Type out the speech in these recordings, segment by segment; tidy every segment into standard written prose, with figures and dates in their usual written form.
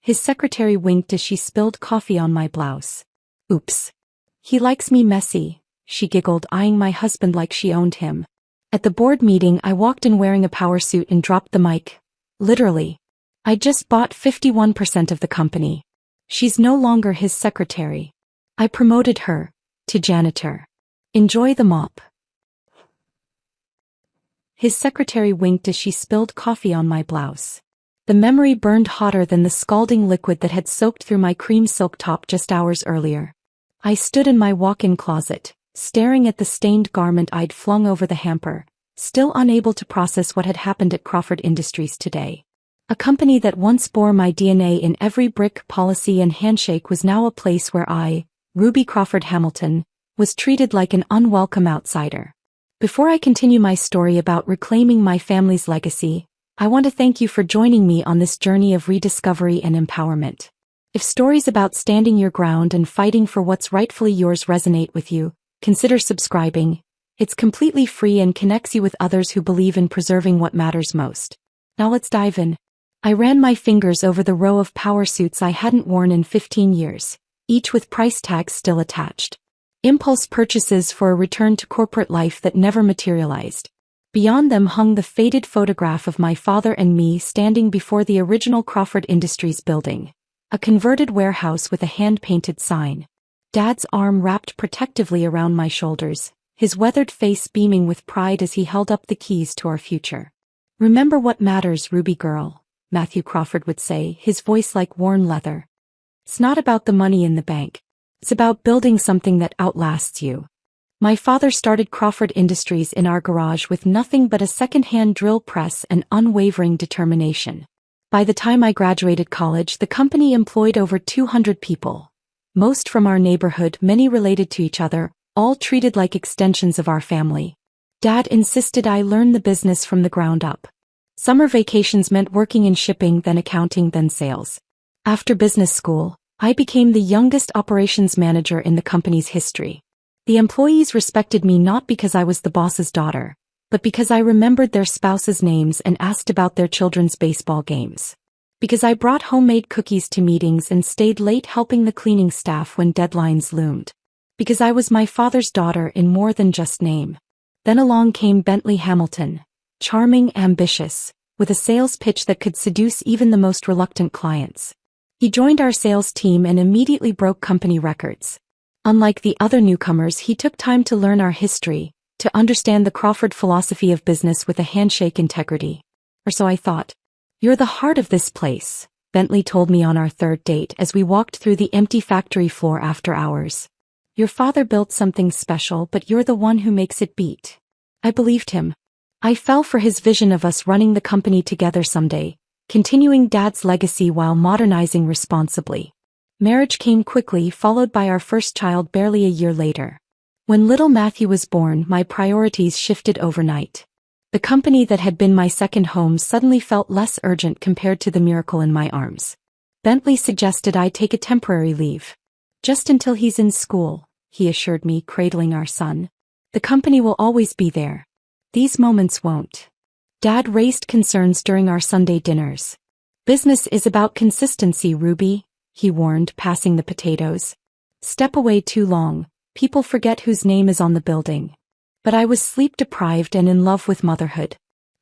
His secretary winked as she spilled coffee on my blouse. Oops. He likes me messy, she giggled, eyeing my husband like she owned him. At the board meeting, I walked in wearing a power suit and dropped the mic. Literally. I just bought 51% of the company. She's no longer his secretary. I promoted her to janitor. Enjoy the mop. His secretary winked as she spilled coffee on my blouse. The memory burned hotter than the scalding liquid that had soaked through my cream silk top just hours earlier. I stood in my walk-in closet, staring at the stained garment I'd flung over the hamper, still unable to process what had happened at Crawford Industries today. A company that once bore my DNA in every brick, policy and handshake was now a place where I, Ruby Crawford Hamilton, was treated like an unwelcome outsider. Before I continue my story about reclaiming my family's legacy, I want to thank you for joining me on this journey of rediscovery and empowerment. If stories about standing your ground and fighting for what's rightfully yours resonate with you, consider subscribing. It's completely free and connects you with others who believe in preserving what matters most. Now let's dive in. I ran my fingers over the row of power suits I hadn't worn in 15 years, each with price tags still attached. Impulse purchases for a return to corporate life that never materialized. Beyond them hung the faded photograph of my father and me standing before the original Crawford Industries building, a converted warehouse with a hand-painted sign. Dad's arm wrapped protectively around my shoulders, his weathered face beaming with pride as he held up the keys to our future. "Remember what matters, Ruby girl," Matthew Crawford would say, his voice like worn leather. "It's not about the money in the bank. It's about building something that outlasts you." My father started Crawford Industries in our garage with nothing but a second-hand drill press and unwavering determination. By the time I graduated college, the company employed over 200 people. Most from our neighborhood, many related to each other, all treated like extensions of our family. Dad insisted I learn the business from the ground up. Summer vacations meant working in shipping, then accounting, then sales. After business school, I became the youngest operations manager in the company's history. The employees respected me not because I was the boss's daughter, but because I remembered their spouses' names and asked about their children's baseball games. Because I brought homemade cookies to meetings and stayed late helping the cleaning staff when deadlines loomed. Because I was my father's daughter in more than just name. Then along came Bentley Hamilton, charming, ambitious, with a sales pitch that could seduce even the most reluctant clients. He joined our sales team and immediately broke company records. Unlike the other newcomers, he took time to learn our history, to understand the Crawford philosophy of business with a handshake integrity. Or so I thought. "You're the heart of this place," Bentley told me on our third date as we walked through the empty factory floor after hours. "Your father built something special, but you're the one who makes it beat." I believed him. I fell for his vision of us running the company together someday, continuing Dad's legacy while modernizing responsibly. Marriage came quickly, followed by our first child barely a year later. When little Matthew was born, my priorities shifted overnight. The company that had been my second home suddenly felt less urgent compared to the miracle in my arms. Bentley suggested I take a temporary leave. "Just until he's in school," he assured me, cradling our son. "The company will always be there. These moments won't." Dad raised concerns during our Sunday dinners. "Business is about consistency, Ruby," he warned, passing the potatoes. "Step away too long, people forget whose name is on the building." But I was sleep-deprived and in love with motherhood.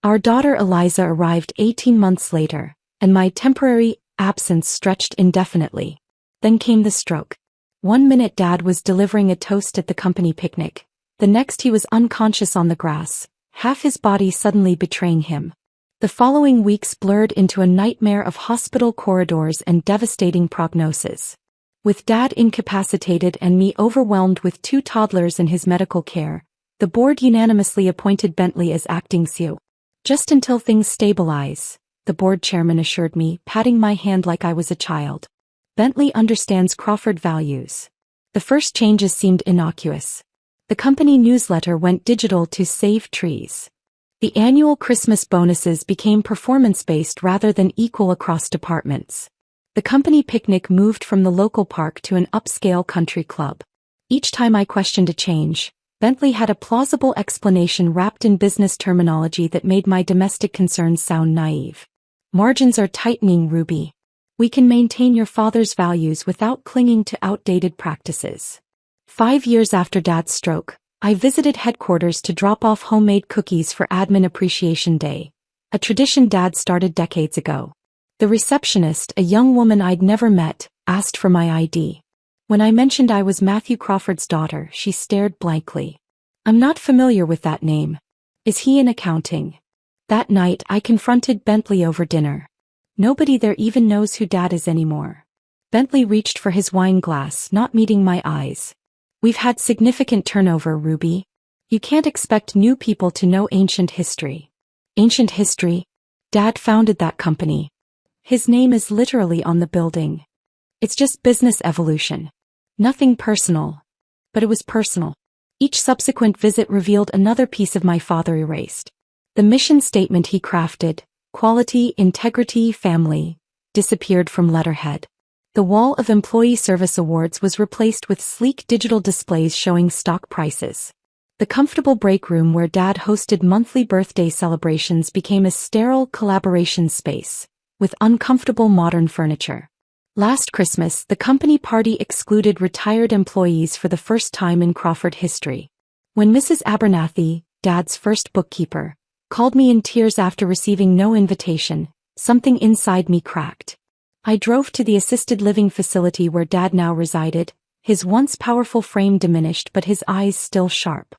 Our daughter Eliza arrived 18 months later, and my temporary absence stretched indefinitely. Then came the stroke. One minute Dad was delivering a toast at the company picnic. The next he was unconscious on the grass, half his body suddenly betraying him. The following weeks blurred into a nightmare of hospital corridors and devastating prognosis. With Dad incapacitated and me overwhelmed with 2 toddlers in his medical care, the board unanimously appointed Bentley as acting CEO. "Just until things stabilize," the board chairman assured me, patting my hand like I was a child. "Bentley understands Crawford values." The first changes seemed innocuous. The company newsletter went digital to save trees. The annual Christmas bonuses became performance-based rather than equal across departments. The company picnic moved from the local park to an upscale country club. Each time I questioned a change, Bentley had a plausible explanation wrapped in business terminology that made my domestic concerns sound naive. "Margins are tightening, Ruby. We can maintain your father's values without clinging to outdated practices. 5 years after Dad's stroke, I visited headquarters to drop off homemade cookies for Admin Appreciation Day, a tradition Dad started decades ago. The receptionist, a young woman I'd never met, asked for my ID. When I mentioned I was Matthew Crawford's daughter, she stared blankly. I'm not familiar with that name. Is he in accounting? That night, I confronted Bentley over dinner. Nobody there even knows who Dad is anymore. Bentley reached for his wine glass, not meeting my eyes. We've had significant turnover, Ruby. You can't expect new people to know ancient history. Ancient history? Dad founded that company. His name is literally on the building. It's just business evolution. Nothing personal. But it was personal. Each subsequent visit revealed another piece of my father erased. The mission statement he crafted, quality, integrity, family, disappeared from letterhead. The wall of employee service awards was replaced with sleek digital displays showing stock prices. The comfortable break room where Dad hosted monthly birthday celebrations became a sterile collaboration space, with uncomfortable modern furniture. Last Christmas, the company party excluded retired employees for the first time in Crawford history. When Mrs. Abernathy, Dad's first bookkeeper, called me in tears after receiving no invitation, something inside me cracked. I drove to the assisted living facility where Dad now resided, his once powerful frame diminished but his eyes still sharp.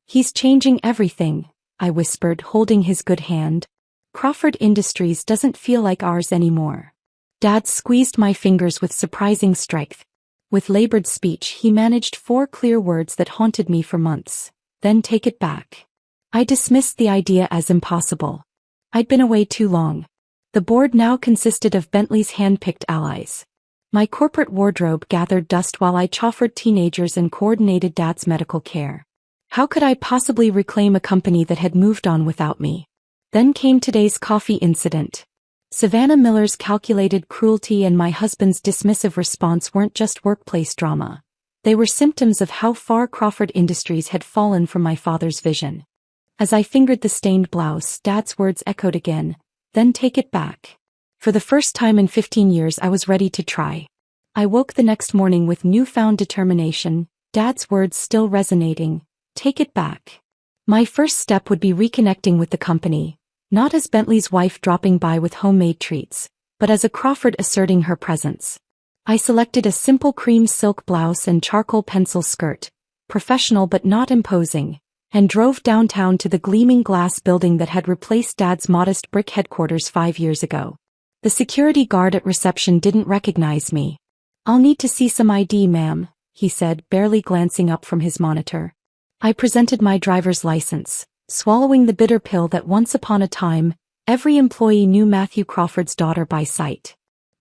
He's changing everything, I whispered, holding his good hand. Crawford Industries doesn't feel like ours anymore. Dad squeezed my fingers with surprising strength. With labored speech, he managed 4 clear words that haunted me for months. Then take it back. I dismissed the idea as impossible. I'd been away too long. The board now consisted of Bentley's hand-picked allies. My corporate wardrobe gathered dust while I chauffeured teenagers and coordinated Dad's medical care. How could I possibly reclaim a company that had moved on without me? Then came today's coffee incident. Savannah Miller's calculated cruelty and my husband's dismissive response weren't just workplace drama. They were symptoms of how far Crawford Industries had fallen from my father's vision. As I fingered the stained blouse, Dad's words echoed again, then take it back. For the first time in 15 years I was ready to try. I woke the next morning with newfound determination, Dad's words still resonating, take it back. My first step would be reconnecting with the company. Not as Bentley's wife dropping by with homemade treats, but as a Crawford asserting her presence. I selected a simple cream silk blouse and charcoal pencil skirt, professional but not imposing, and drove downtown to the gleaming glass building that had replaced Dad's modest brick headquarters 5 years ago. The security guard at reception didn't recognize me. I'll need to see some ID, ma'am, he said, barely glancing up from his monitor. I presented my driver's license. Swallowing the bitter pill that once upon a time, every employee knew Matthew Crawford's daughter by sight.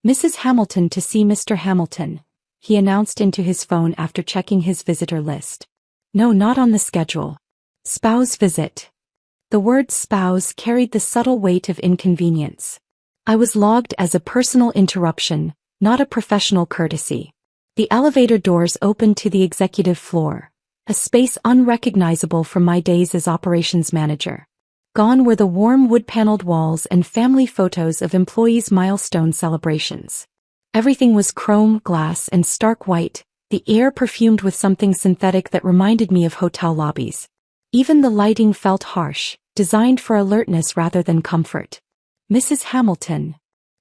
Mrs. Hamilton to see Mr. Hamilton, he announced into his phone after checking his visitor list. No, not on the schedule. Spouse visit. The word spouse carried the subtle weight of inconvenience. I was logged as a personal interruption, not a professional courtesy. The elevator doors opened to the executive floor. A space unrecognizable from my days as operations manager. Gone were the warm wood-paneled walls and family photos of employees' milestone celebrations. Everything was chrome, glass, and stark white, the air perfumed with something synthetic that reminded me of hotel lobbies. Even the lighting felt harsh, designed for alertness rather than comfort. Mrs. Hamilton.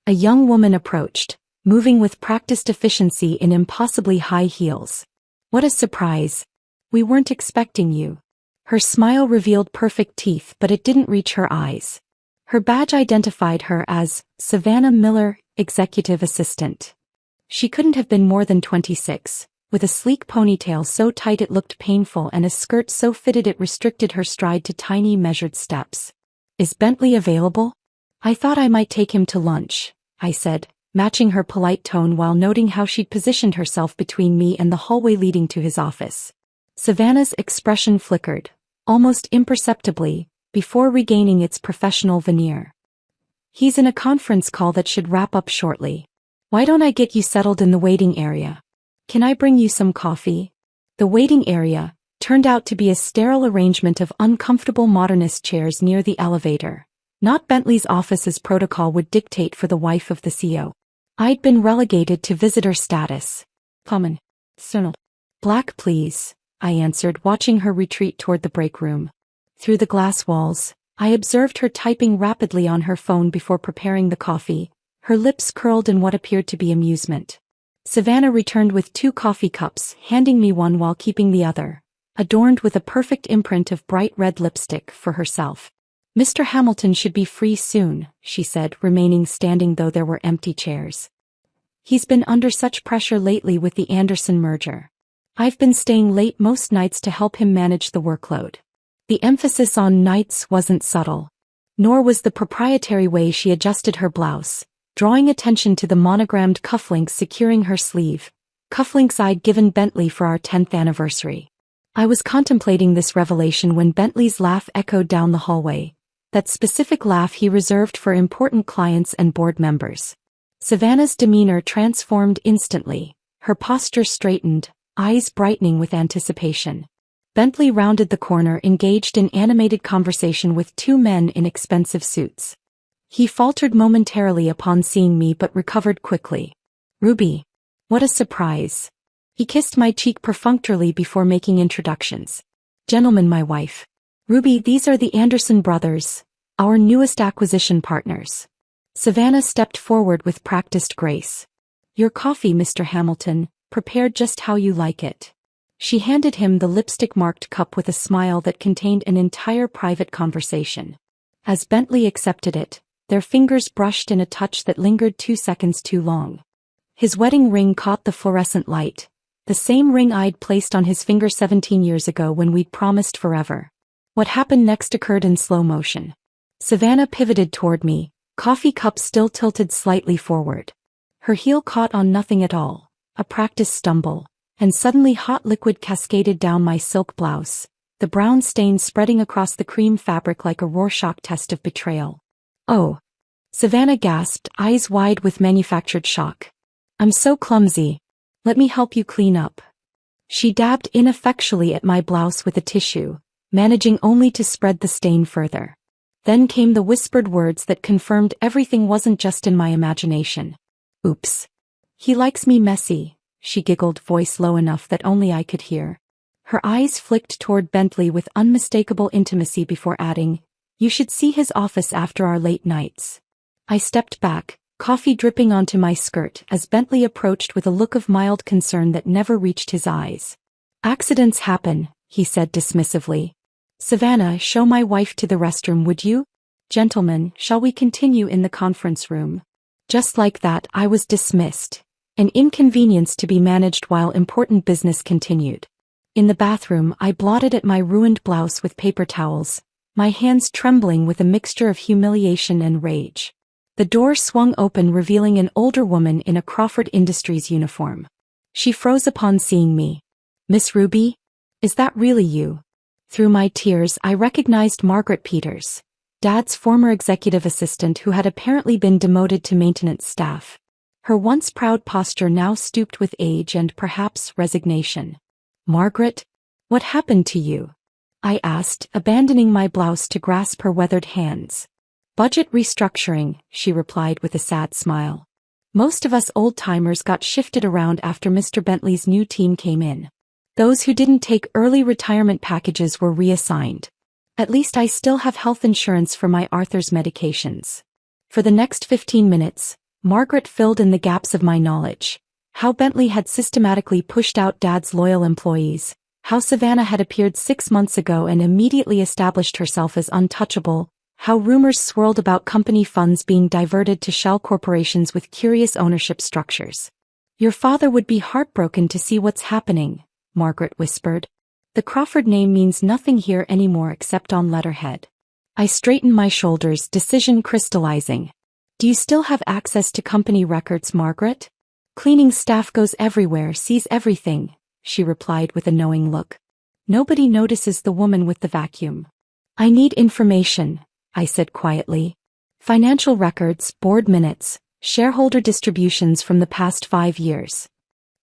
A young woman approached, moving with practiced efficiency in impossibly high heels. What a surprise. We weren't expecting you. Her smile revealed perfect teeth, but it didn't reach her eyes. Her badge identified her as Savannah Miller, Executive Assistant. She couldn't have been more than 26, with a sleek ponytail so tight it looked painful and a skirt so fitted it restricted her stride to tiny measured steps. Is Bentley available? I thought I might take him to lunch, I said, matching her polite tone while noting how she'd positioned herself between me and the hallway leading to his office. Savannah's expression flickered, almost imperceptibly, before regaining its professional veneer. He's in a conference call that should wrap up shortly. Why don't I get you settled in the waiting area? Can I bring you some coffee? The waiting area turned out to be a sterile arrangement of uncomfortable modernist chairs near the elevator. Not Bentley's office as protocol would dictate for the wife of the CEO. I'd been relegated to visitor status. Common. Sonal. Black, please, I answered, watching her retreat toward the break room. Through the glass walls, I observed her typing rapidly on her phone before preparing the coffee, her lips curled in what appeared to be amusement. Savannah returned with 2 coffee cups, handing me one while keeping the other, adorned with a perfect imprint of bright red lipstick, for herself. Mr. Hamilton should be free soon, she said, remaining standing though there were empty chairs. He's been under such pressure lately with the Anderson merger. I've been staying late most nights to help him manage the workload. The emphasis on nights wasn't subtle. Nor was the proprietary way she adjusted her blouse, drawing attention to the monogrammed cufflinks securing her sleeve, cufflinks I'd given Bentley for our 10th anniversary. I was contemplating this revelation when Bentley's laugh echoed down the hallway, that specific laugh he reserved for important clients and board members. Savannah's demeanor transformed instantly, her posture straightened, eyes brightening with anticipation. Bentley rounded the corner, engaged in animated conversation with 2 men in expensive suits. He faltered momentarily upon seeing me but recovered quickly. Ruby. What a surprise. He kissed my cheek perfunctorily before making introductions. Gentlemen, my wife. Ruby, these are the Anderson brothers, our newest acquisition partners. Savannah stepped forward with practiced grace. Your coffee, Mr. Hamilton, prepared just how you like it. She handed him the lipstick-marked cup with a smile that contained an entire private conversation. As Bentley accepted it, their fingers brushed in a touch that lingered 2 seconds too long. His wedding ring caught the fluorescent light, the same ring I'd placed on his finger 17 years ago when we'd promised forever. What happened next occurred in slow motion. Savannah pivoted toward me, coffee cup still tilted slightly forward. Her heel caught on nothing at all, a practice stumble, and suddenly hot liquid cascaded down my silk blouse, the brown stain spreading across the cream fabric like a Rorschach test of betrayal. Oh! Savannah gasped, eyes wide with manufactured shock. I'm so clumsy. Let me help you clean up. She dabbed ineffectually at my blouse with a tissue, managing only to spread the stain further. Then came the whispered words that confirmed everything wasn't just in my imagination. Oops. He likes me messy, she giggled, voice low enough that only I could hear. Her eyes flicked toward Bentley with unmistakable intimacy before adding, You should see his office after our late nights. I stepped back, coffee dripping onto my skirt as Bentley approached with a look of mild concern that never reached his eyes. Accidents happen, he said dismissively. Savannah, show my wife to the restroom, would you? Gentlemen, shall we continue in the conference room? Just like that, I was dismissed. An inconvenience to be managed while important business continued. In the bathroom, I blotted at my ruined blouse with paper towels, my hands trembling with a mixture of humiliation and rage. The door swung open, revealing an older woman in a Crawford Industries uniform. She froze upon seeing me. Miss Ruby? Is that really you? Through my tears, I recognized Margaret Peters, Dad's former executive assistant who had apparently been demoted to maintenance staff. Her once proud posture now stooped with age and perhaps resignation. Margaret? What happened to you? I asked, abandoning my blouse to grasp her weathered hands. Budget restructuring, she replied with a sad smile. Most of us old-timers got shifted around after Mr. Bentley's new team came in. Those who didn't take early retirement packages were reassigned. At least I still have health insurance for my Arthur's medications. For the next 15 minutes, Margaret filled in the gaps of my knowledge. How Bentley had systematically pushed out Dad's loyal employees, how Savannah had appeared 6 months ago and immediately established herself as untouchable, how rumors swirled about company funds being diverted to shell corporations with curious ownership structures. Your father would be heartbroken to see what's happening, Margaret whispered. The Crawford name means nothing here anymore except on letterhead. I straightened my shoulders, decision crystallizing. Do you still have access to company records, Margaret? Cleaning staff goes everywhere, sees everything, she replied with a knowing look. Nobody notices the woman with the vacuum. I need information, I said quietly. Financial records, board minutes, shareholder distributions from the past 5 years.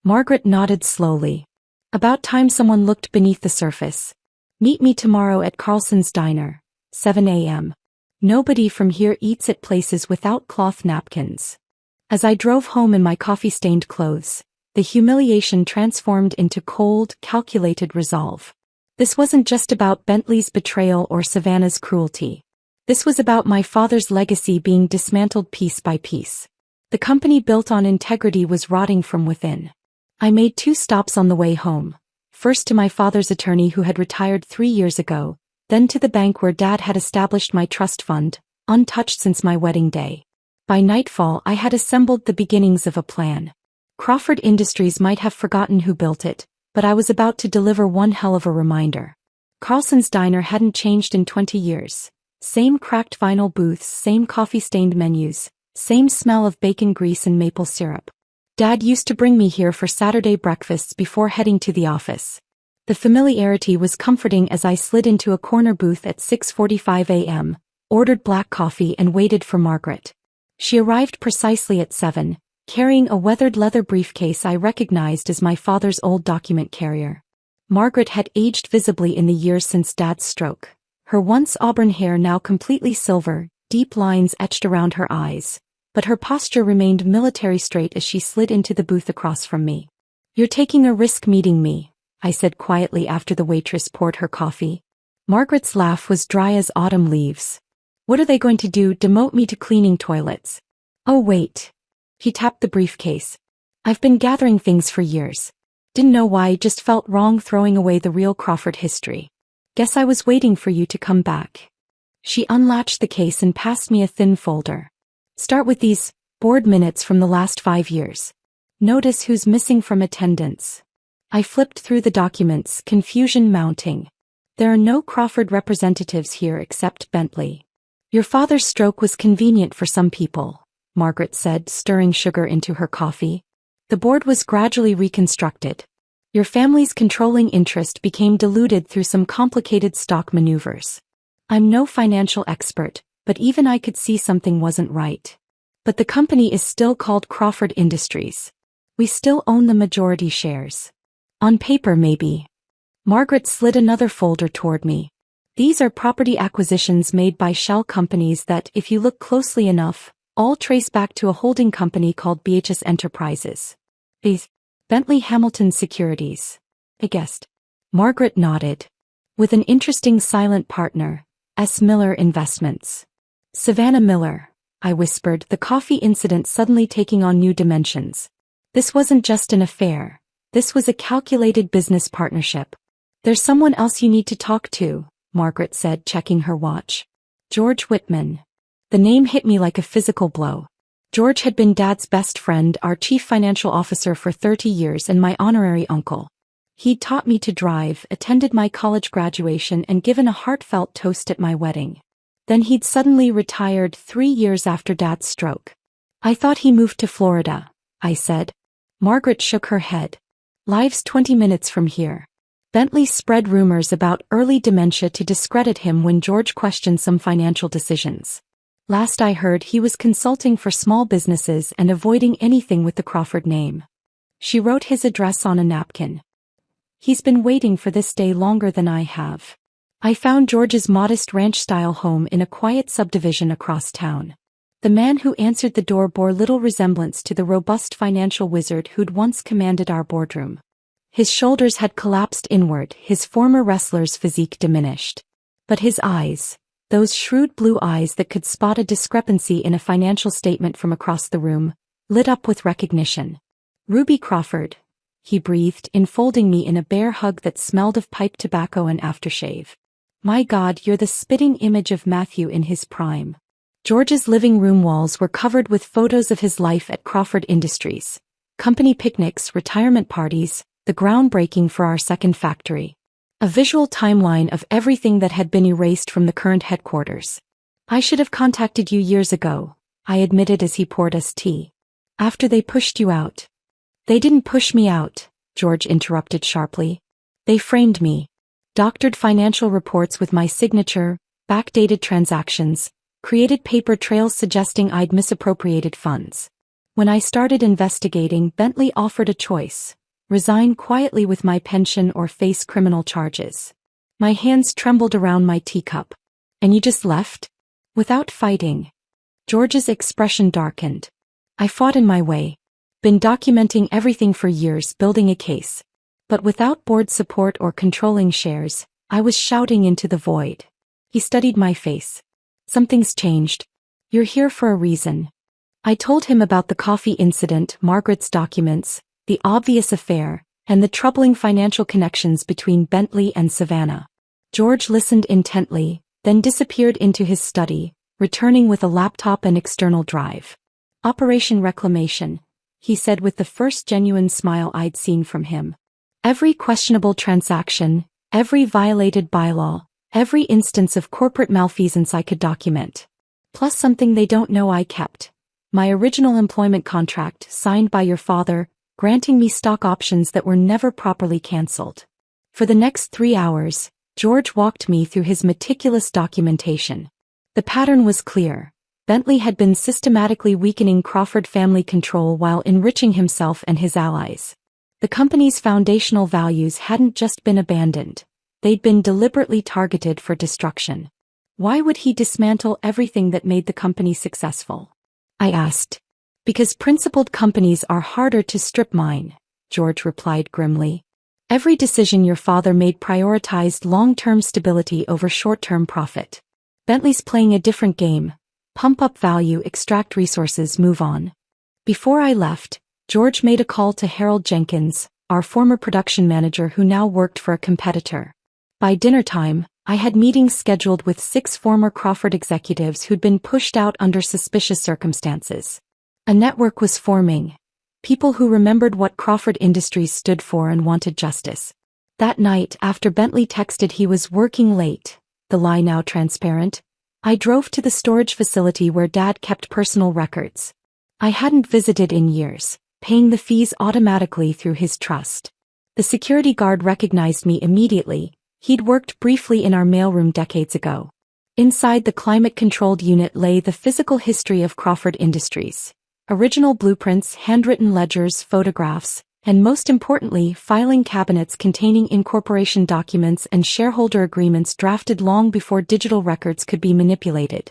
Margaret nodded slowly. About time someone looked beneath the surface. Meet me tomorrow at Carlson's Diner, 7 a.m. Nobody from here eats at places without cloth napkins. As I drove home in my coffee-stained clothes, the humiliation transformed into cold, calculated resolve. This wasn't just about Bentley's betrayal or Savannah's cruelty. This was about my father's legacy being dismantled piece by piece. The company built on integrity was rotting from within. I made 2 stops on the way home. First to my father's attorney who had retired 3 years ago, then to the bank where Dad had established my trust fund, untouched since my wedding day. By nightfall I had assembled the beginnings of a plan. Crawford Industries might have forgotten who built it, but I was about to deliver one hell of a reminder. Carlson's Diner hadn't changed in 20 years. Same cracked vinyl booths, same coffee-stained menus, same smell of bacon grease and maple syrup. Dad used to bring me here for Saturday breakfasts before heading to the office. The familiarity was comforting as I slid into a corner booth at 6:45 a.m., ordered black coffee and waited for Margaret. She arrived precisely at 7, carrying a weathered leather briefcase I recognized as my father's old document carrier. Margaret had aged visibly in the years since Dad's stroke. Her once auburn hair now completely silver, deep lines etched around her eyes, but her posture remained military straight as she slid into the booth across from me. "You're taking a risk meeting me," I said quietly after the waitress poured her coffee. Margaret's laugh was dry as autumn leaves. "What are they going to do, demote me to cleaning toilets?" "Oh wait." He tapped the briefcase. "I've been gathering things for years. Didn't know why, just felt wrong throwing away the real Crawford history. Guess I was waiting for you to come back." She unlatched the case and passed me a thin folder. "Start with these board minutes from the last 5 years. Notice who's missing from attendance." I flipped through the documents, confusion mounting. "There are no Crawford representatives here except Bentley. Your father's stroke was convenient for some people," Margaret said, stirring sugar into her coffee. "The board was gradually reconstructed. Your family's controlling interest became diluted through some complicated stock maneuvers. I'm no financial expert, but even I could see something wasn't right. But the company is still called Crawford Industries. We still own the majority shares. On paper, maybe." Margaret slid another folder toward me. "These are property acquisitions made by shell companies that, if you look closely enough, all trace back to a holding company called BHS Enterprises. Bentley Hamilton Securities. I guessed." Margaret nodded. "With an interesting silent partner, S. Miller Investments." "Savannah Miller," I whispered, the coffee incident suddenly taking on new dimensions. This wasn't just an affair. This was a calculated business partnership. "There's someone else you need to talk to," Margaret said, checking her watch. "George Whitman." The name hit me like a physical blow. George had been Dad's best friend, our chief financial officer for 30 years and my honorary uncle. He'd taught me to drive, attended my college graduation and given a heartfelt toast at my wedding. Then he'd suddenly retired 3 years after Dad's stroke. "I thought he moved to Florida," I said. Margaret shook her head. "Live's 20 minutes from here." Bentley spread rumors about early dementia to discredit him when George questioned some financial decisions. Last I heard, he was consulting for small businesses and avoiding anything with the Crawford name. She wrote his address on a napkin. "He's been waiting for this day longer than I have." I found George's modest ranch-style home in a quiet subdivision across town. The man who answered the door bore little resemblance to the robust financial wizard who'd once commanded our boardroom. His shoulders had collapsed inward, his former wrestler's physique diminished. But his eyes, those shrewd blue eyes that could spot a discrepancy in a financial statement from across the room, lit up with recognition. "Ruby Crawford," he breathed, enfolding me in a bear hug that smelled of pipe tobacco and aftershave. "My God, you're the spitting image of Matthew in his prime." George's living room walls were covered with photos of his life at Crawford Industries. Company picnics, retirement parties, the groundbreaking for our second factory. A visual timeline of everything that had been erased from the current headquarters. "I should have contacted you years ago," I admitted as he poured us tea. "After they pushed you out." "They didn't push me out," George interrupted sharply. "They framed me. Doctored financial reports with my signature, backdated transactions, created paper trails suggesting I'd misappropriated funds. When I started investigating, Bentley offered a choice: resign quietly with my pension or face criminal charges." My hands trembled around my teacup. "And you just left? Without fighting?" George's expression darkened. I fought in my way. Been documenting everything for years, building a case. But without board support or controlling shares, I was shouting into the void. He studied my face. Something's changed. You're here for a reason. I told him about the coffee incident, Margaret's documents, the obvious affair, and the troubling financial connections between Bentley and Savannah. George listened intently, then disappeared into his study, returning with a laptop and external drive. Operation Reclamation, he said with the first genuine smile I'd seen from him. Every questionable transaction, every violated bylaw, every instance of corporate malfeasance I could document. Plus something they don't know I kept. My original employment contract signed by your father, granting me stock options that were never properly cancelled. For the next 3 hours, George walked me through his meticulous documentation. The pattern was clear. Bentley had been systematically weakening Crawford family control while enriching himself and his allies. The company's foundational values hadn't just been abandoned. They'd been deliberately targeted for destruction. Why would he dismantle everything that made the company successful? I asked. Because principled companies are harder to strip mine, George replied grimly. Every decision your father made prioritized long-term stability over short-term profit. Bentley's playing a different game. Pump up value, extract resources, move on. Before I left, George made a call to Harold Jenkins, our former production manager who now worked for a competitor. By dinner time, I had meetings scheduled with 6 former Crawford executives who'd been pushed out under suspicious circumstances. A network was forming. People who remembered what Crawford Industries stood for and wanted justice. That night, after Bentley texted he was working late, the lie now transparent, I drove to the storage facility where Dad kept personal records. I hadn't visited in years, paying the fees automatically through his trust. The security guard recognized me immediately. He'd worked briefly in our mailroom decades ago. Inside the climate-controlled unit lay the physical history of Crawford Industries. Original blueprints, handwritten ledgers, photographs, and most importantly, filing cabinets containing incorporation documents and shareholder agreements drafted long before digital records could be manipulated.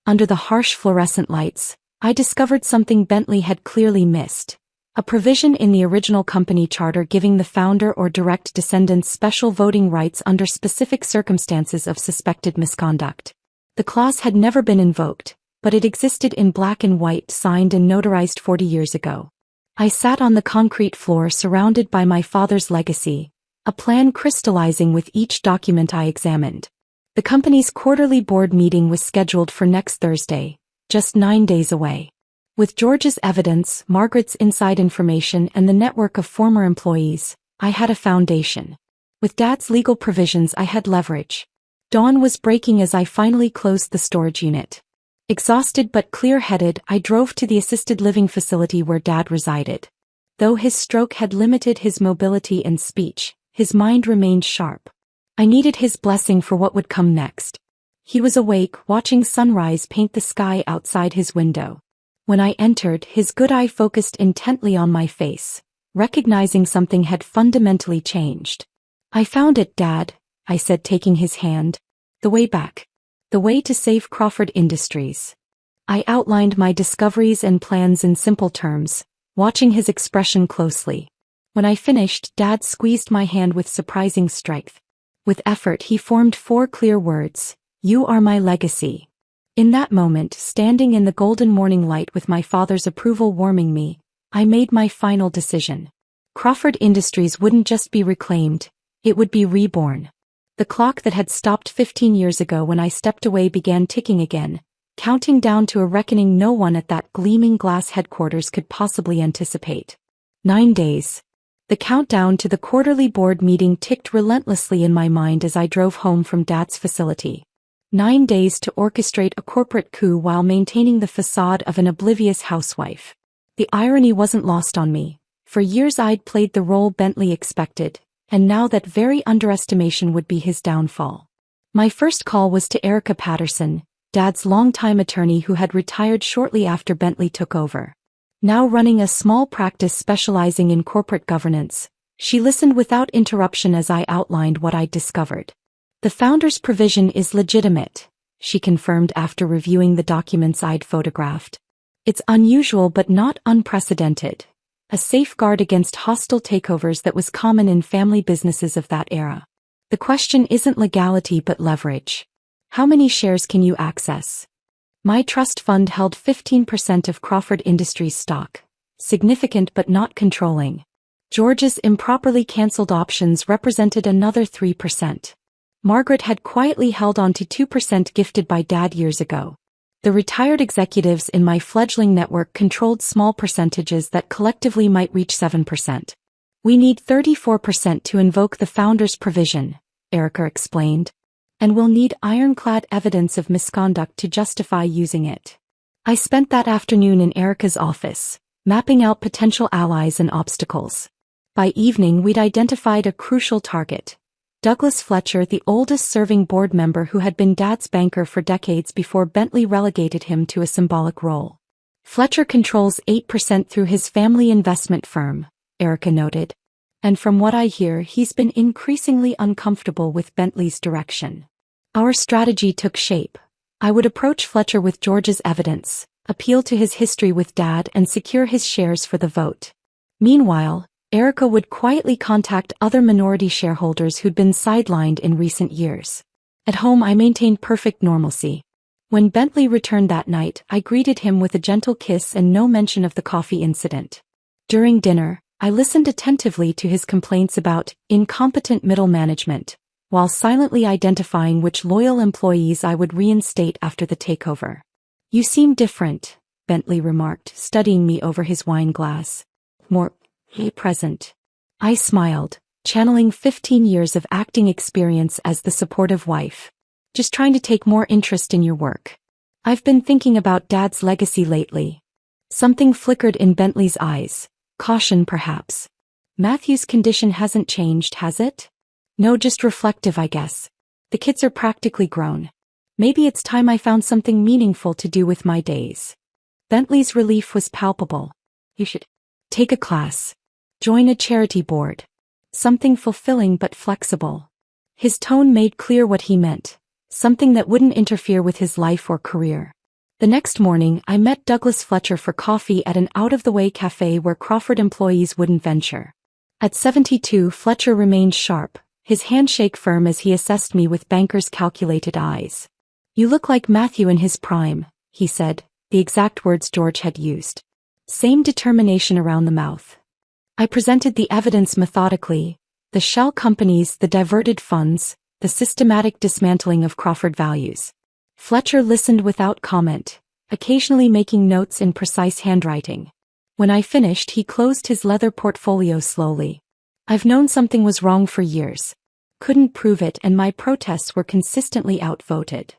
Under the harsh fluorescent lights, I discovered something Bentley had clearly missed. A provision in the original company charter giving the founder or direct descendants special voting rights under specific circumstances of suspected misconduct. The clause had never been invoked, but it existed in black and white, signed and notarized 40 years ago. I sat on the concrete floor surrounded by my father's legacy, a plan crystallizing with each document I examined. The company's quarterly board meeting was scheduled for next Thursday, just 9 days away. With George's evidence, Margaret's inside information and the network of former employees, I had a foundation. With Dad's legal provisions I had leverage. Dawn was breaking as I finally closed the storage unit. Exhausted but clear-headed, I drove to the assisted living facility where Dad resided. Though his stroke had limited his mobility and speech, his mind remained sharp. I needed his blessing for what would come next. He was awake, watching sunrise paint the sky outside his window. When I entered, his good eye focused intently on my face, recognizing something had fundamentally changed. I found it, Dad, I said, taking his hand. The way back. The way to save Crawford Industries. I outlined my discoveries and plans in simple terms, watching his expression closely. When I finished, Dad squeezed my hand with surprising strength. With effort he formed 4 clear words. You are my legacy. In that moment, standing in the golden morning light with my father's approval warming me, I made my final decision. Crawford Industries wouldn't just be reclaimed, it would be reborn. The clock that had stopped 15 years ago when I stepped away began ticking again, counting down to a reckoning no one at that gleaming glass headquarters could possibly anticipate. 9 days. The countdown to the quarterly board meeting ticked relentlessly in my mind as I drove home from Dad's facility. 9 days to orchestrate a corporate coup while maintaining the facade of an oblivious housewife. The irony wasn't lost on me. For years I'd played the role Bentley expected, and now that very underestimation would be his downfall. My first call was to Erica Patterson, Dad's longtime attorney who had retired shortly after Bentley took over. Now running a small practice specializing in corporate governance, she listened without interruption as I outlined what I'd discovered. The founder's provision is legitimate, she confirmed after reviewing the documents I'd photographed. It's unusual but not unprecedented. A safeguard against hostile takeovers that was common in family businesses of that era. The question isn't legality but leverage. How many shares can you access? My trust fund held 15% of Crawford Industries stock. Significant but not controlling. George's improperly cancelled options represented another 3%. Margaret had quietly held on to 2% gifted by Dad years ago. The retired executives in my fledgling network controlled small percentages that collectively might reach 7%. We need 34% to invoke the founder's provision, Erica explained. And we'll need ironclad evidence of misconduct to justify using it. I spent that afternoon in Erica's office, mapping out potential allies and obstacles. By evening we'd identified a crucial target. Douglas Fletcher, the oldest-serving board member who had been Dad's banker for decades before Bentley relegated him to a symbolic role. Fletcher controls 8% through his family investment firm, Erica noted. And from what I hear, he's been increasingly uncomfortable with Bentley's direction. Our strategy took shape. I would approach Fletcher with George's evidence, appeal to his history with Dad and secure his shares for the vote. Meanwhile, Erica would quietly contact other minority shareholders who'd been sidelined in recent years. At home I maintained perfect normalcy. When Bentley returned that night, I greeted him with a gentle kiss and no mention of the coffee incident. During dinner, I listened attentively to his complaints about incompetent middle management, while silently identifying which loyal employees I would reinstate after the takeover. "You seem different," Bentley remarked, studying me over his wine glass. "More present." I smiled, channeling 15 years of acting experience as the supportive wife. "Just trying to take more interest in your work. I've been thinking about Dad's legacy lately." Something flickered in Bentley's eyes. Caution perhaps. "Matthew's condition hasn't changed, has it?" "No, just reflective, I guess. The kids are practically grown. Maybe it's time I found something meaningful to do with my days." Bentley's relief was palpable. "You should take a class. Join a charity board. Something fulfilling but flexible." His tone made clear what he meant. Something that wouldn't interfere with his life or career. The next morning, I met Douglas Fletcher for coffee at an out-of-the-way cafe where Crawford employees wouldn't venture. At 72, Fletcher remained sharp, his handshake firm as he assessed me with banker's calculated eyes. "You look like Matthew in his prime," he said, the exact words George had used. Same determination around the mouth. I presented the evidence methodically: the shell companies, the diverted funds, the systematic dismantling of Crawford values. Fletcher listened without comment, occasionally making notes in precise handwriting. When I finished, he closed his leather portfolio slowly. "I've known something was wrong for years. Couldn't prove it, and my protests were consistently outvoted."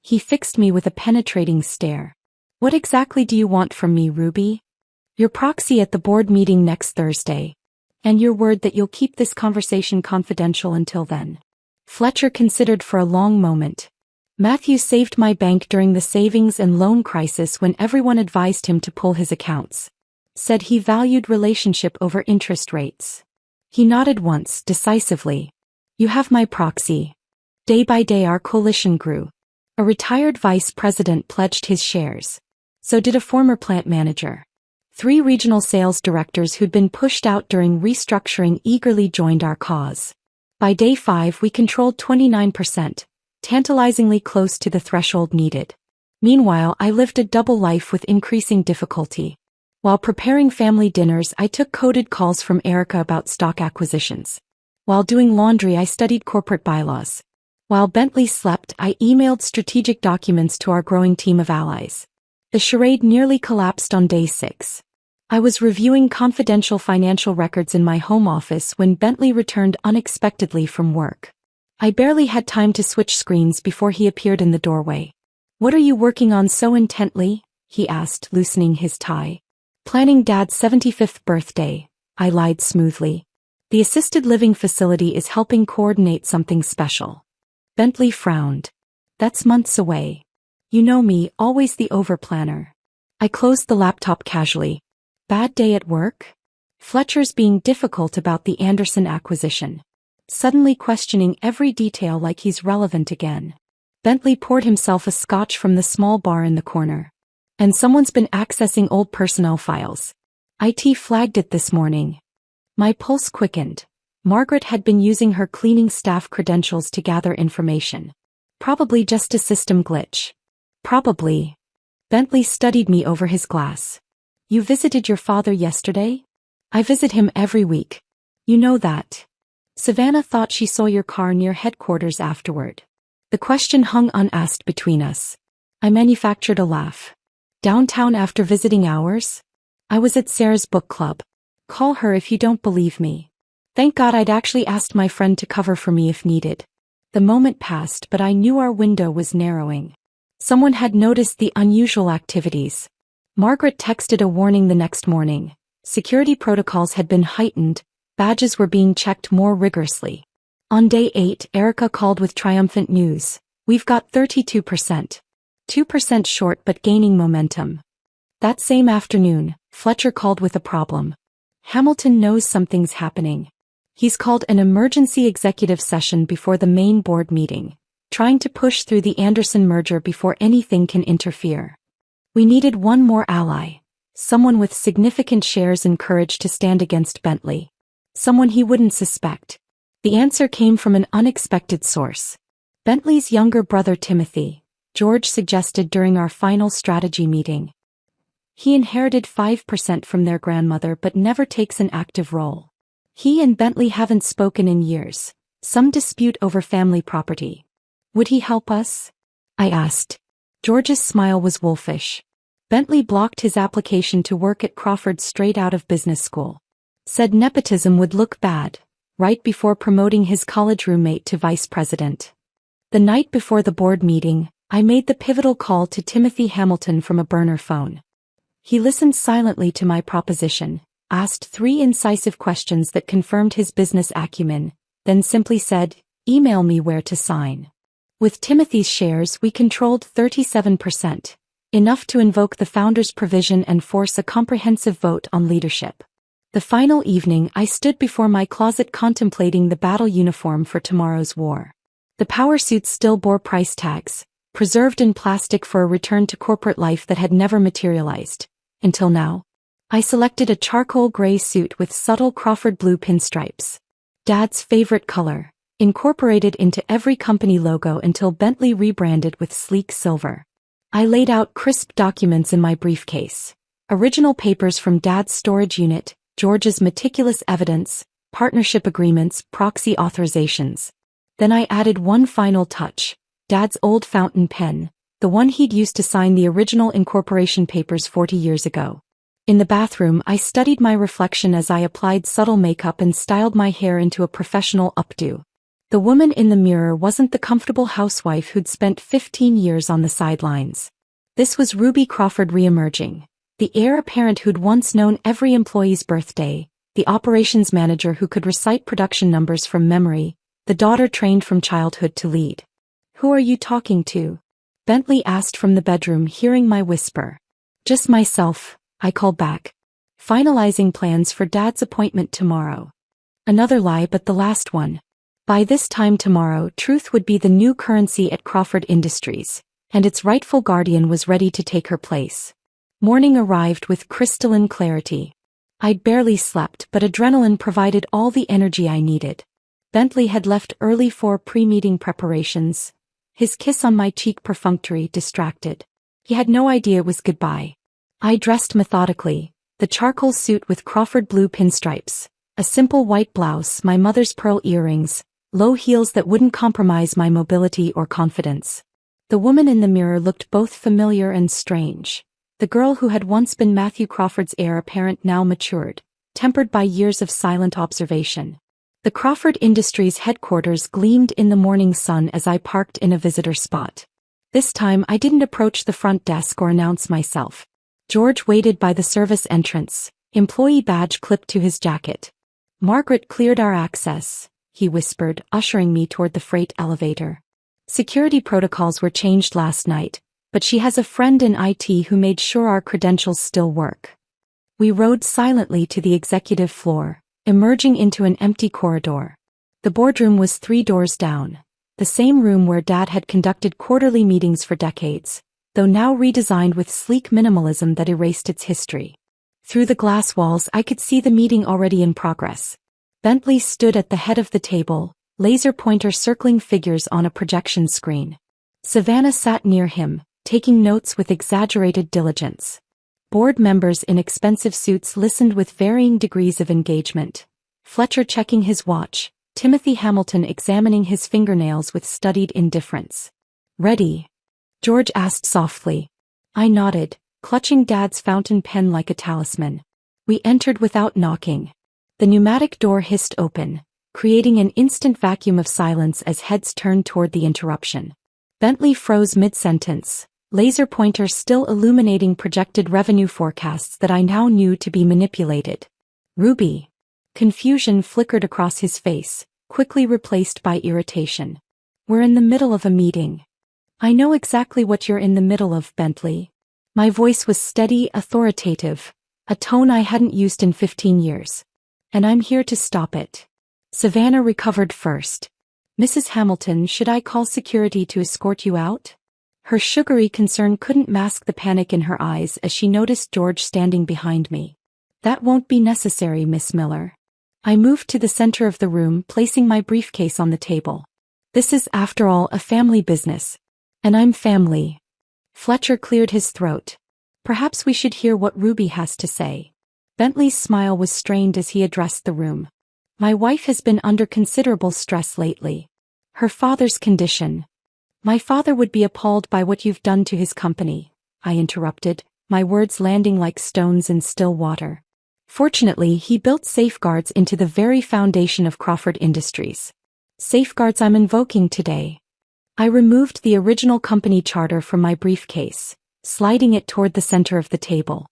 He fixed me with a penetrating stare. "What exactly do you want from me, Ruby?" "Your proxy at the board meeting next Thursday. And your word that you'll keep this conversation confidential until then." Fletcher considered for a long moment. "Matthew saved my bank during the savings and loan crisis when everyone advised him to pull his accounts. Said he valued relationship over interest rates." He nodded once, decisively. "You have my proxy." Day by day our coalition grew. A retired vice president pledged his shares. So did a former plant manager. 3 regional sales directors who'd been pushed out during restructuring eagerly joined our cause. By day 5 we controlled 29%, tantalizingly close to the threshold needed. Meanwhile I lived a double life with increasing difficulty. While preparing family dinners I took coded calls from Erica about stock acquisitions. While doing laundry I studied corporate bylaws. While Bentley slept I emailed strategic documents to our growing team of allies. The charade nearly collapsed on day 6. I was reviewing confidential financial records in my home office when Bentley returned unexpectedly from work. I barely had time to switch screens before he appeared in the doorway. "What are you working on so intently?" he asked, loosening his tie. "Planning Dad's 75th birthday," I lied smoothly. "The assisted living facility is helping coordinate something special." Bentley frowned. "That's months away. You know me, always the overplanner." I closed the laptop casually. "Bad day at work?" Fletcher's being difficult about the Anderson acquisition. Suddenly questioning every detail like he's relevant again. Bentley poured himself a scotch from the small bar in the corner. And someone's been accessing old personnel files. IT flagged it this morning. My pulse quickened. Margaret had been using her cleaning staff credentials to gather information. Probably just a system glitch. Probably. Bentley studied me over his glass. You visited your father yesterday? I visit him every week. You know that. Savannah thought she saw your car near headquarters afterward. The question hung unasked between us. I manufactured a laugh. Downtown after visiting hours? I was at Sarah's book club. Call her if you don't believe me. Thank God I'd actually asked my friend to cover for me if needed. The moment passed, but I knew our window was narrowing. Someone had noticed the unusual activities. Margaret texted a warning the next morning. Security protocols had been heightened, badges were being checked more rigorously. On day 8, Erica called with triumphant news. We've got 32%. 2% short but gaining momentum. That same afternoon, Fletcher called with a problem. Hamilton knows something's happening. He's called an emergency executive session before the main board meeting, trying to push through the Anderson merger before anything can interfere. We needed one more ally. Someone with significant shares and courage to stand against Bentley. Someone he wouldn't suspect. The answer came from an unexpected source. Bentley's younger brother Timothy, George suggested during our final strategy meeting. He inherited 5% from their grandmother but never takes an active role. He and Bentley haven't spoken in years, some dispute over family property. Would he help us? I asked. George's smile was wolfish. Bentley blocked his application to work at Crawford straight out of business school. Said nepotism would look bad, right before promoting his college roommate to vice president. The night before the board meeting, I made the pivotal call to Timothy Hamilton from a burner phone. He listened silently to my proposition, asked 3 incisive questions that confirmed his business acumen, then simply said, "Email me where to sign." With Timothy's shares we controlled 37%, enough to invoke the founder's provision and force a comprehensive vote on leadership. The final evening I stood before my closet contemplating the battle uniform for tomorrow's war. The power suits still bore price tags, preserved in plastic for a return to corporate life that had never materialized, until now. I selected a charcoal gray suit with subtle Crawford blue pinstripes. Dad's favorite color, incorporated into every company logo until Bentley rebranded with sleek silver. I laid out crisp documents in my briefcase. Original papers from Dad's storage unit, George's meticulous evidence, partnership agreements, proxy authorizations. Then I added one final touch. Dad's old fountain pen, the one he'd used to sign the original incorporation papers 40 years ago. In the bathroom I studied my reflection as I applied subtle makeup and styled my hair into a professional updo. The woman in the mirror wasn't the comfortable housewife who'd spent 15 years on the sidelines. This was Ruby Crawford re-emerging, the heir apparent who'd once known every employee's birthday, the operations manager who could recite production numbers from memory, the daughter trained from childhood to lead. "Who are you talking to?" Bentley asked from the bedroom, hearing my whisper. "Just myself," I called back. "Finalizing plans for Dad's appointment tomorrow." Another lie, but the last one. By this time tomorrow, truth would be the new currency at Crawford Industries, and its rightful guardian was ready to take her place. Morning arrived with crystalline clarity. I'd barely slept, but adrenaline provided all the energy I needed. Bentley had left early for pre-meeting preparations, his kiss on my cheek perfunctory, distracted. He had no idea it was goodbye. I dressed methodically, the charcoal suit with Crawford blue pinstripes, a simple white blouse, my mother's pearl earrings, low heels that wouldn't compromise my mobility or confidence. The woman in the mirror looked both familiar and strange. The girl who had once been Matthew Crawford's heir apparent now matured, tempered by years of silent observation. The Crawford Industries headquarters gleamed in the morning sun as I parked in a visitor spot. This time I didn't approach the front desk or announce myself. George waited by the service entrance, employee badge clipped to his jacket. "Margaret cleared our access," he whispered, ushering me toward the freight elevator. "Security protocols were changed last night, but she has a friend in IT who made sure our credentials still work." We rode silently to the executive floor, emerging into an empty corridor. The boardroom was 3 doors down, the same room where Dad had conducted quarterly meetings for decades, though now redesigned with sleek minimalism that erased its history. Through the glass walls I could see the meeting already in progress. Bentley stood at the head of the table, laser pointer circling figures on a projection screen. Savannah sat near him, taking notes with exaggerated diligence. Board members in expensive suits listened with varying degrees of engagement. Fletcher checking his watch, Timothy Hamilton examining his fingernails with studied indifference. "Ready?" George asked softly. I nodded, clutching Dad's fountain pen like a talisman. We entered without knocking. The pneumatic door hissed open, creating an instant vacuum of silence as heads turned toward the interruption. Bentley froze mid-sentence, laser pointer still illuminating projected revenue forecasts that I now knew to be manipulated. "Ruby." Confusion flickered across his face, quickly replaced by irritation. "We're in the middle of a meeting." "I know exactly what you're in the middle of, Bentley." My voice was steady, authoritative, a tone I hadn't used in 15 years. "And I'm here to stop it." Savannah recovered first. "Mrs. Hamilton, should I call security to escort you out?" Her sugary concern couldn't mask the panic in her eyes as she noticed George standing behind me. "That won't be necessary, Miss Miller." I moved to the center of the room, placing my briefcase on the table. "This is, after all, a family business. And I'm family." Fletcher cleared his throat. "Perhaps we should hear what Ruby has to say." Bentley's smile was strained as he addressed the room. "My wife has been under considerable stress lately. Her father's condition." "My father would be appalled by what you've done to his company," I interrupted, my words landing like stones in still water. "Fortunately, he built safeguards into the very foundation of Crawford Industries. Safeguards I'm invoking today." I removed the original company charter from my briefcase, sliding it toward the center of the table.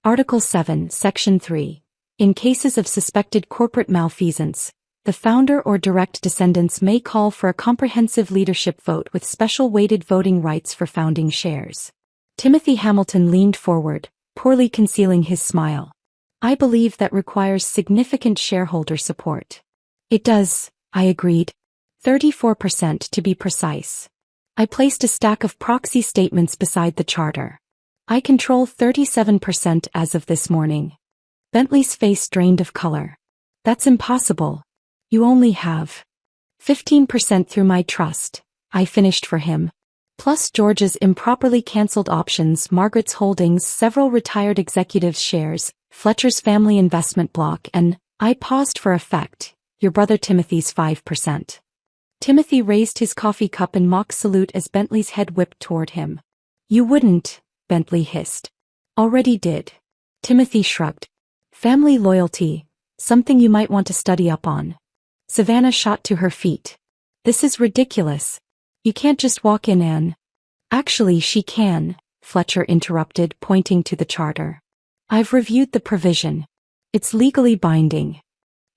Article 7, Section 3. In cases of suspected corporate malfeasance, the founder or direct descendants may call for a comprehensive leadership vote with special weighted voting rights for founding shares. Timothy Hamilton leaned forward, poorly concealing his smile. "I believe that requires significant shareholder support." "It does," I agreed. 34% to be precise. I placed a stack of proxy statements beside the charter. "I control 37% as of this morning." Bentley's face drained of color. "That's impossible. You only have 15% through my trust," I finished for him. "Plus George's improperly cancelled options, Margaret's holdings, several retired executives' shares, Fletcher's family investment block, and," I paused for effect, "your brother Timothy's 5%. Timothy raised his coffee cup in mock salute as Bentley's head whipped toward him. "You wouldn't," Bentley hissed. "Already did." Timothy shrugged. "Family loyalty, something you might want to study up on." Savannah shot to her feet. "This is ridiculous. You can't just walk in and—" "Actually she can," Fletcher interrupted, pointing to the charter. "I've reviewed the provision. It's legally binding."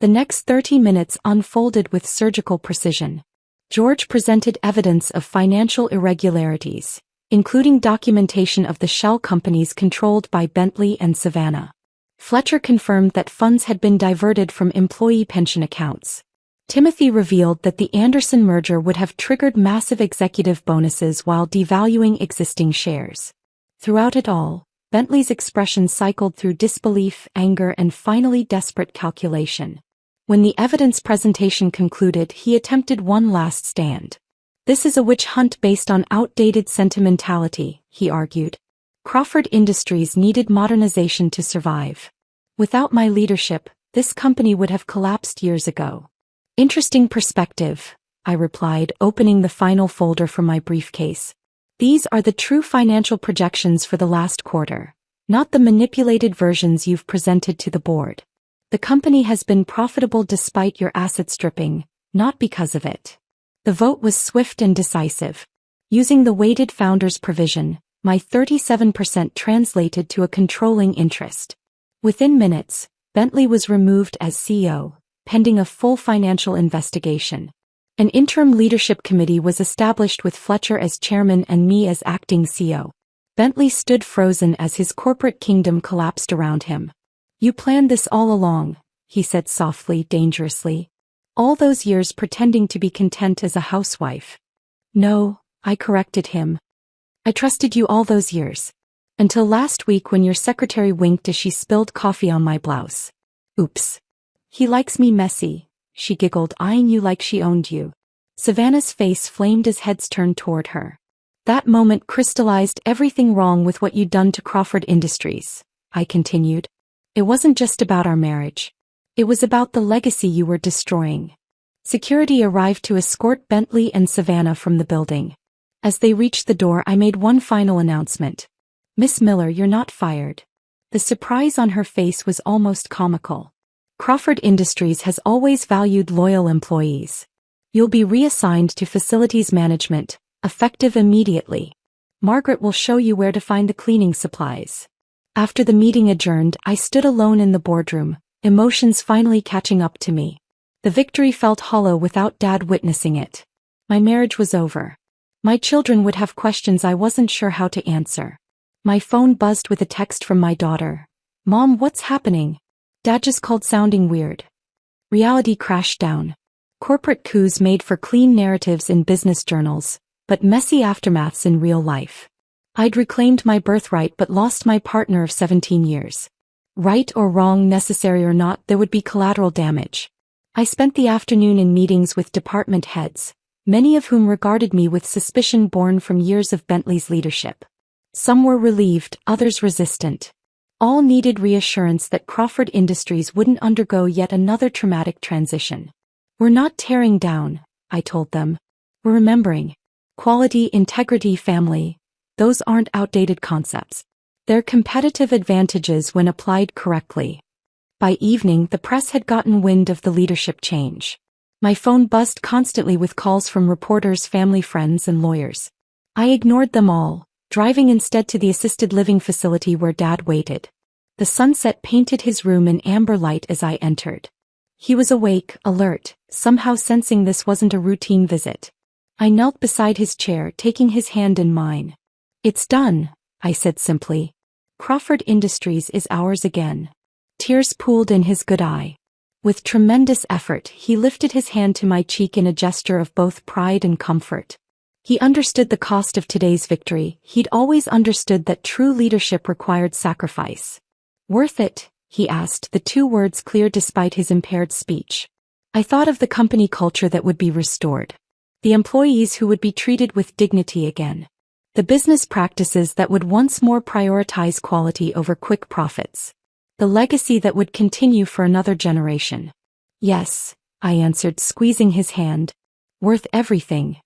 The next 30 minutes unfolded with surgical precision. George presented evidence of financial irregularities, including documentation of the shell companies controlled by Bentley and Savannah. Fletcher confirmed that funds had been diverted from employee pension accounts. Timothy revealed that the Anderson merger would have triggered massive executive bonuses while devaluing existing shares. Throughout it all, Bentley's expression cycled through disbelief, anger, and finally desperate calculation. When the evidence presentation concluded, he attempted one last stand. "This is a witch hunt based on outdated sentimentality," he argued. "Crawford Industries needed modernization to survive. Without my leadership, this company would have collapsed years ago." "Interesting perspective," I replied, opening the final folder from my briefcase. "These are the true financial projections for the last quarter, not the manipulated versions you've presented to the board. The company has been profitable despite your asset stripping, not because of it." The vote was swift and decisive. Using the weighted founders provision, my 37% translated to a controlling interest. Within minutes, Bentley was removed as CEO, pending a full financial investigation. An interim leadership committee was established with Fletcher as chairman and me as acting CEO. Bentley stood frozen as his corporate kingdom collapsed around him. "You planned this all along," he said softly, dangerously. "All those years pretending to be content as a housewife." "No," I corrected him. I trusted you all those years. Until last week when your secretary winked as she spilled coffee on my blouse. Oops. He likes me messy, she giggled, eyeing you like she owned you. Savannah's face flamed as heads turned toward her. That moment crystallized everything wrong with what you'd done to Crawford Industries, I continued. It wasn't just about our marriage. It was about the legacy you were destroying. Security arrived to escort Bentley and Savannah from the building. As they reached the door, I made one final announcement. Miss Miller, you're not fired. The surprise on her face was almost comical. Crawford Industries has always valued loyal employees. You'll be reassigned to facilities management, effective immediately. Margaret will show you where to find the cleaning supplies. After the meeting adjourned, I stood alone in the boardroom, emotions finally catching up to me. The victory felt hollow without Dad witnessing it. My marriage was over. My children would have questions I wasn't sure how to answer. My phone buzzed with a text from my daughter. Mom, what's happening? Dad just called sounding weird. Reality crashed down. Corporate coups made for clean narratives in business journals, but messy aftermaths in real life. I'd reclaimed my birthright but lost my partner of 17 years. Right or wrong, necessary or not, there would be collateral damage. I spent the afternoon in meetings with department heads, many of whom regarded me with suspicion born from years of Bentley's leadership. Some were relieved, others resistant. All needed reassurance that Crawford Industries wouldn't undergo yet another traumatic transition. We're not tearing down, I told them. We're remembering. Quality, integrity, family. Those aren't outdated concepts. They're competitive advantages when applied correctly. By evening, the press had gotten wind of the leadership change. My phone buzzed constantly with calls from reporters, family, friends, and lawyers. I ignored them all, driving instead to the assisted living facility where Dad waited. The sunset painted his room in amber light as I entered. He was awake, alert, somehow sensing this wasn't a routine visit. I knelt beside his chair, taking his hand in mine. It's done, I said simply. Crawford Industries is ours again. Tears pooled in his good eye. With tremendous effort, he lifted his hand to my cheek in a gesture of both pride and comfort. He understood the cost of today's victory. He'd always understood that true leadership required sacrifice. Worth it? He asked, the two words clear despite his impaired speech. I thought of the company culture that would be restored. The employees who would be treated with dignity again. The business practices that would once more prioritize quality over quick profits. The legacy that would continue for another generation. Yes, I answered, squeezing his hand. Worth everything.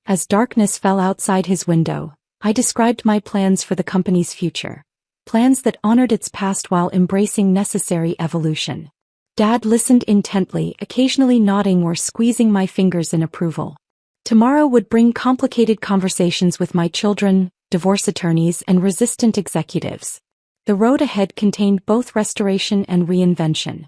As darkness fell outside his window, I described my plans for the company's future. Plans that honored its past while embracing necessary evolution. Dad listened intently, occasionally nodding or squeezing my fingers in approval. Tomorrow would bring complicated conversations with my children, divorce attorneys, and resistant executives. The road ahead contained both restoration and reinvention.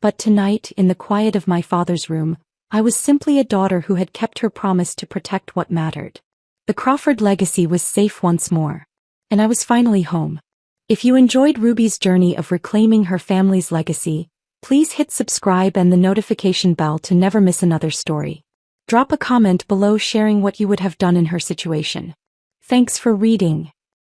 But tonight, in the quiet of my father's room, I was simply a daughter who had kept her promise to protect what mattered. The Crawford legacy was safe once more. And I was finally home. If you enjoyed Ruby's journey of reclaiming her family's legacy, please hit subscribe and the notification bell to never miss another story. Drop a comment below sharing what you would have done in her situation. Thanks for reading.